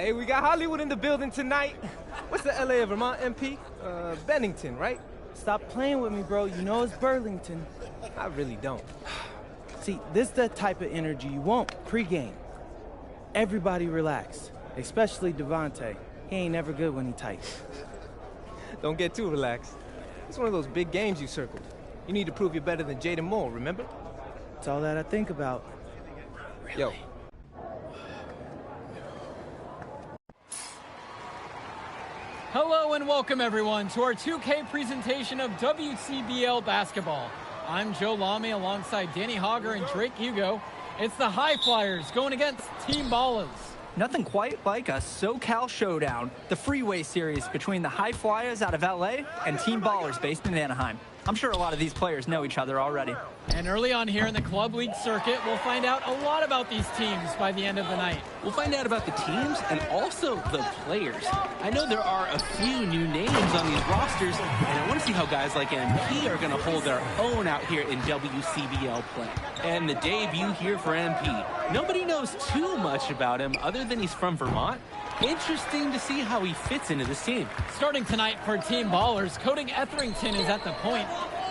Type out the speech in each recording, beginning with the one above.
Hey, we got Hollywood in the building tonight. What's the LA of Vermont, MP? Bennington, right? Stop playing with me, bro. You know it's Burlington. I really don't. See, this is the type of energy you want pre-game. Everybody relax, especially Devontae. He ain't never good when he tight. Don't get too relaxed. It's one of those big games you circled. You need to prove you're better than Jaden Moore, remember? It's all that I think about. Yo. Hello and welcome everyone to our 2K presentation of WCBL basketball. I'm Joe Lamy alongside Danny Hogger and Drake Hugo. It's the High Flyers going against Team Ballers. Nothing quite like a SoCal showdown, the freeway series between the High Flyers out of LA and Team Ballers based in Anaheim. I'm sure a lot of these players know each other already. And early on here in the Club League circuit, we'll find out a lot about these teams by the end of the night. We'll find out about the teams and also the players. I know there are a few new names on these rosters, and I want to see how guys like MP are going to hold their own out here in WCBL play. And the debut here for MP. Nobody knows too much about him other than he's from Vermont. Interesting to see how he fits into this team. Starting tonight for Team Ballers, Cody Etherington is at the point.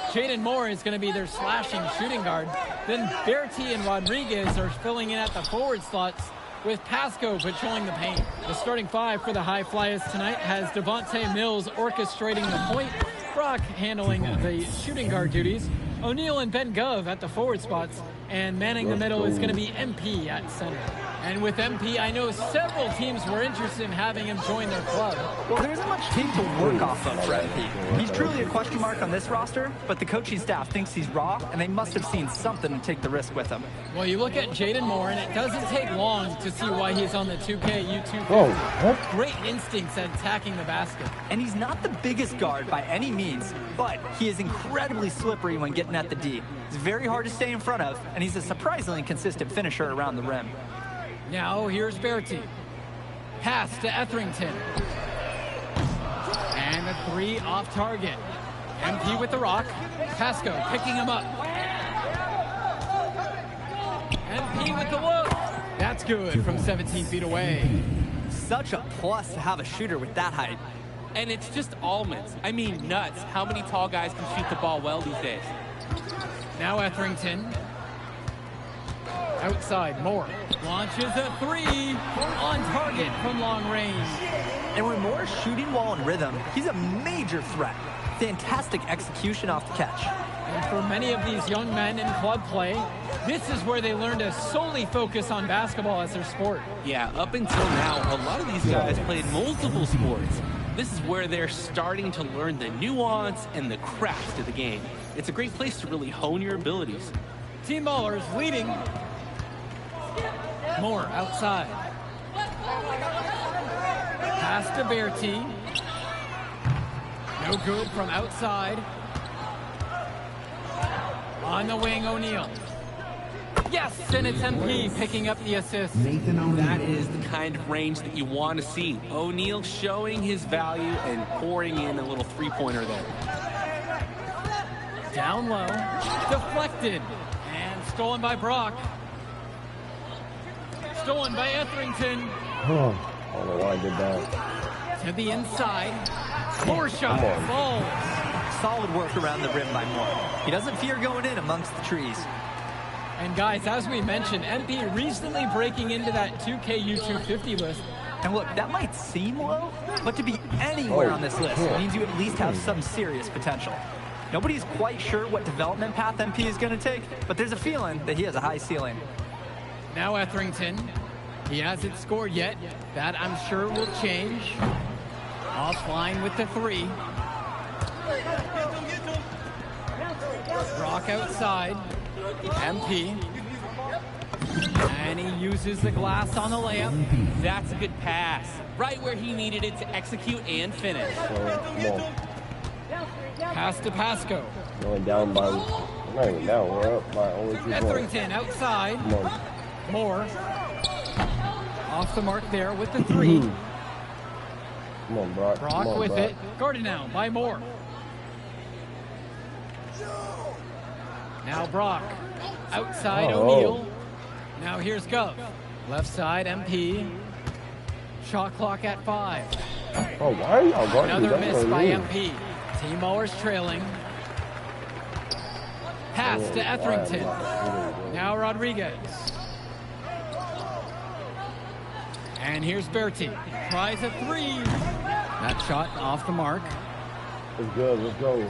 Jaden Moore is going to be their slashing shooting guard. Then Bertie and Rodriguez are filling in at the forward slots, with Pasco patrolling the paint. The starting five for the High Flyers tonight has Devontae Mills orchestrating the point, Brock handling the shooting guard duties, O'Neal and Ben Gov at the forward spots, and manning the middle is going to be MP at center. And with MP, I know several teams were interested in having him join their club. Well, there isn't much tape to work off of for MP. He's truly a question mark on this roster, but the coaching staff thinks he's raw, and they must have seen something to take the risk with him. Well, you look at Jaden Moore, and it doesn't take long to see why he's on the 2K U250. Great instincts at attacking the basket. And he's not the biggest guard by any means, but he is incredibly slippery when getting at the D. He's very hard to stay in front of, and he's a surprisingly consistent finisher around the rim. Now here's Bertie. Pass to Etherington. And a three off target. MP with the rock. Pasco picking him up. MP with the look. That's good from 17 feet away. Such a plus to have a shooter with that height. And it's just almonds. I mean nuts. How many tall guys can shoot the ball well these days? Now Etherington. Outside, Moore launches a three on target from long range. And when Moore's shooting while in rhythm, he's a major threat. Fantastic execution off the catch. And for many of these young men in club play, this is where they learn to solely focus on basketball as their sport. Yeah, up until now, a lot of these guys played multiple sports. This is where they're starting to learn the nuance and the craft of the game. It's a great place to really hone your abilities. Team Ballers leading. Moore outside. Pass to Bertie. No good from outside. On the wing, O'Neal. Yes, and it's MP picking up the assist. That is the kind of range that you want to see. O'Neal showing his value and pouring in a little three-pointer there. Down low. Deflected. And stolen by Brock. Stolen by Etherington. Oh, I don't know why I did that. To the inside. Moore shot falls. Solid work around the rim by Moore. He doesn't fear going in amongst the trees. And guys, as we mentioned, MP recently breaking into that 2K U250 list. And look, that might seem low, but to be anywhere on this list means you at least have some serious potential. Nobody's quite sure what development path MP is going to take, but there's a feeling that he has a high ceiling. Now Etherington. He hasn't scored yet. That I'm sure will change. Offline with the three. Brock outside. MP. And he uses the glass on the layup. That's a good pass. Right where he needed it to execute and finish. Pass to Pasco. Going down by, I'm not even down, we're up by only 2 points. Etherington outside. Come on. Moore. Off the mark there with the three. Come on, Brock. Brock Come on, with Brock. it. Guarded now by Moore. Now Brock. Outside O'Neal. Now here's Gov. Left side MP. Shot clock at 5. Oh, why are y'all guarding? Another That's miss what I by mean. MP. Team Ballers trailing. Pass to Etherington. Now Rodriguez. And here's Bertie. Tries a 3. That shot off the mark. It's good. Let's go.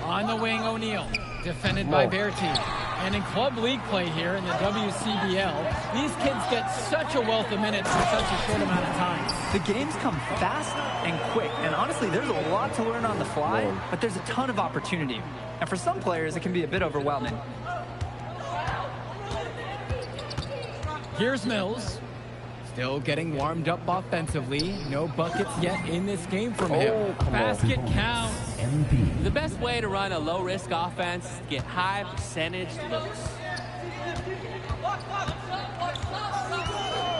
On the wing, O'Neal. Defended by Bertie. And in club league play here in the WCBL, these kids get such a wealth of minutes in such a short amount of time. The games come fast and quick, and honestly, there's a lot to learn on the fly, but there's a ton of opportunity. And for some players, it can be a bit overwhelming. Here's Mills. Still getting warmed up offensively. No buckets yet in this game from him. Basket counts. The best way to run a low-risk offense is to get high percentage looks.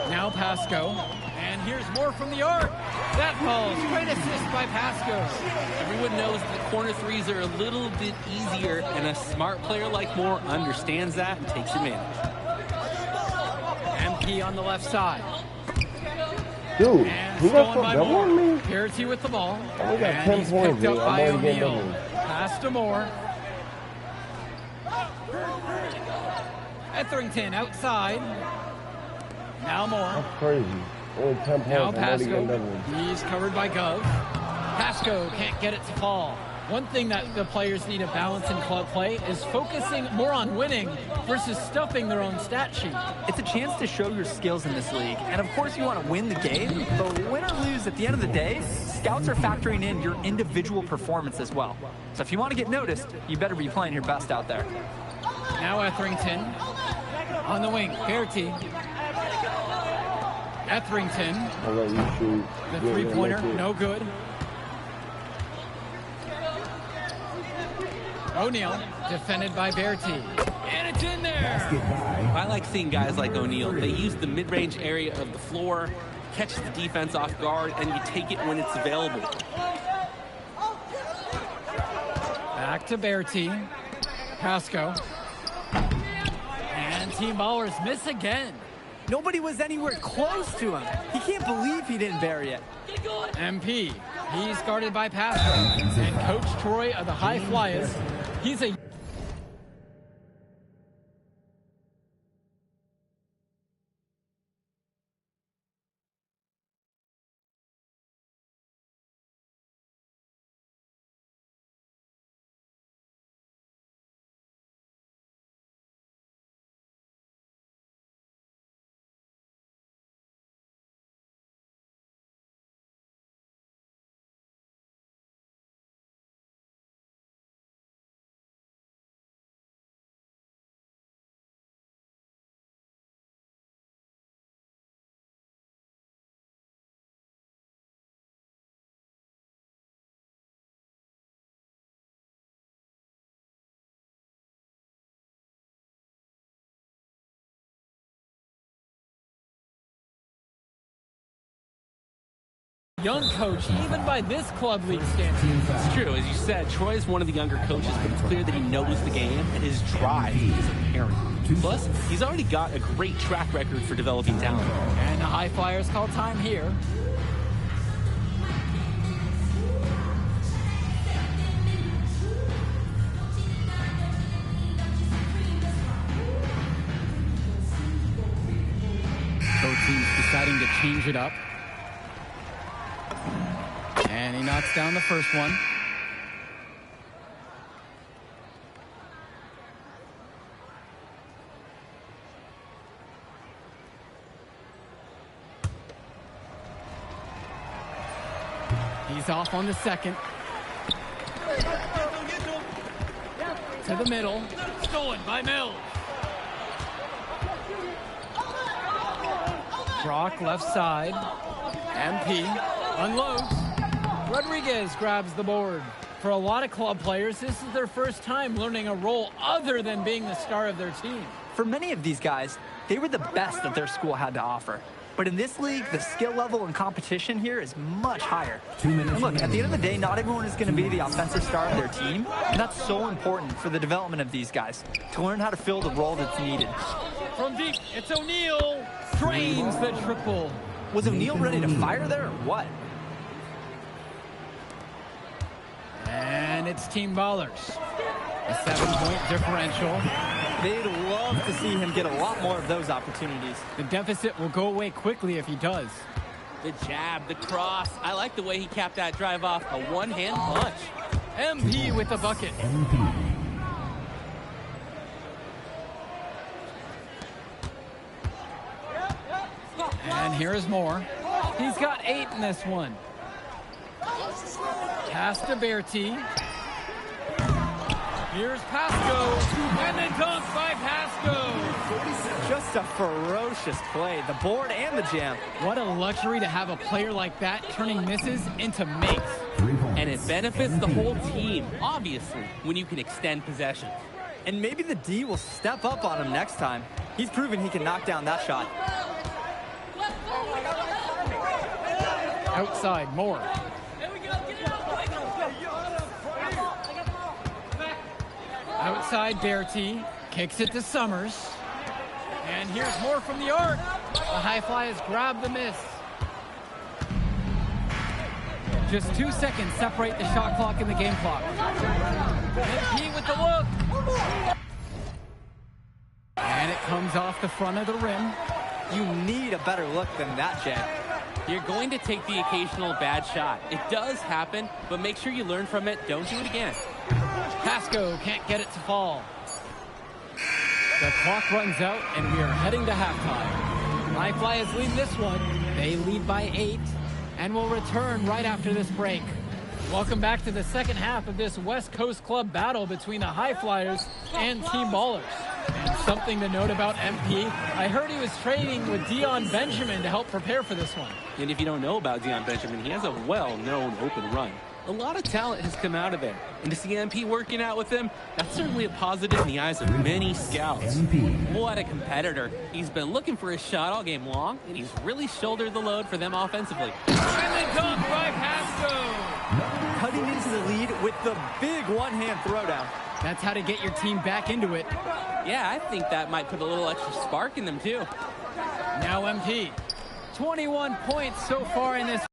Now Pasco. And here's more from the arc. That falls. Great assist by Pasco. Everyone knows that corner threes are a little bit easier, and a smart player like Moore understands that and takes advantage. MP on the left side. Dude, And who got stolen some by double Moore. on me? Bertie with the ball. I only got And 10 he's points, picked up dude. by I'm already getting O'Neal. double. Pass to Moore. Etherington outside. Now Moore. That's crazy. Only 10 points. Now I'm already getting Pasco. double. He's covered by Gov. Pasco can't get it to fall. One thing that the players need to balance in club play is focusing more on winning versus stuffing their own stat sheet. It's a chance to show your skills in this league. And of course you want to win the game, but win or lose at the end of the day, scouts are factoring in your individual performance as well. So if you want to get noticed, you better be playing your best out there. Now Etherington on the wing. Bertie. Etherington. I'll let you shoot. The Good, three-pointer, that's it. no good. O'Neal, defended by Bertie. And it's in there! I like seeing guys like O'Neal. They use the mid-range area of the floor, catch the defense off guard, and you take it when it's available. Back to Bertie. Pasco. And Team Ballers miss again. Nobody was anywhere close to him. He can't believe he didn't bury it. MP. He's guarded by Pasco. And Coach Troy of the High Flyers. He's a young coach, even by this club league standard. It's true. As you said, Troy is one of the younger coaches, but it's clear that he knows the game, and his drive is apparent. Plus, he's already got a great track record for developing talent. And the High Flyers call time here. Both teams deciding to change it up. And he knocks down the first one. He's off on the second. To the middle. Stolen by Mills. Brock left side. MP unloads. Rodriguez grabs the board. For a lot of club players, this is their first time learning a role other than being the star of their team. For many of these guys, they were the best that their school had to offer. But in this league, the skill level and competition here is much higher. And look, at the end of the day, not everyone is going to be the offensive star of their team. And that's so important for the development of these guys, to learn how to fill the role that's needed. from deep. It's O'Neal. Drains the triple. Was O'Neal ready to fire there or what? And it's Team Ballers. A 7-point differential. They'd love to see him get a lot more of those opportunities. The deficit will go away quickly if he does. The jab, the cross. I like the way he capped that drive off. A one-hand punch. MP with the bucket. And here's more. He's got 8 in this one. Pass to Berti. Here's Pasco. And the dunk by Pasco. Just a ferocious play. The board and the jam. What a luxury to have a player like that turning misses into makes. And it benefits the whole team, obviously, when you can extend possession. And maybe the D will step up on him next time. He's proven he can knock down that shot. Outside, Moore. Outside, Berti. Kicks it to Summers. And here's more from the arc. The high flyers grab the miss. Just 2 seconds separate the shot clock and the game clock. MP with the look. And it comes off the front of the rim. You need a better look than that, Jay. You're going to take the occasional bad shot. It does happen, but make sure you learn from it. Don't do it again. Pasco can't get it to fall. The clock runs out, and we are heading to halftime. High Flyers lead this one. They lead by 8, and will return right after this break. Welcome back to the second half of this West Coast Club battle between the High Flyers and Team Ballers. And something to note about MP, I heard he was training with Dion Benjamin to help prepare for this one. And if you don't know about Dion Benjamin, he has a well-known open run. A lot of talent has come out of there. And to see MP working out with him, that's certainly a positive in the eyes of many scouts. What a competitor. He's been looking for his shot all game long, and he's really shouldered the load for them offensively. And the dunk by Pasco. Cutting into the lead with the big one-hand throwdown. That's how to get your team back into it. Yeah, I think that might put a little extra spark in them, too. Now MP. 21 points so far in this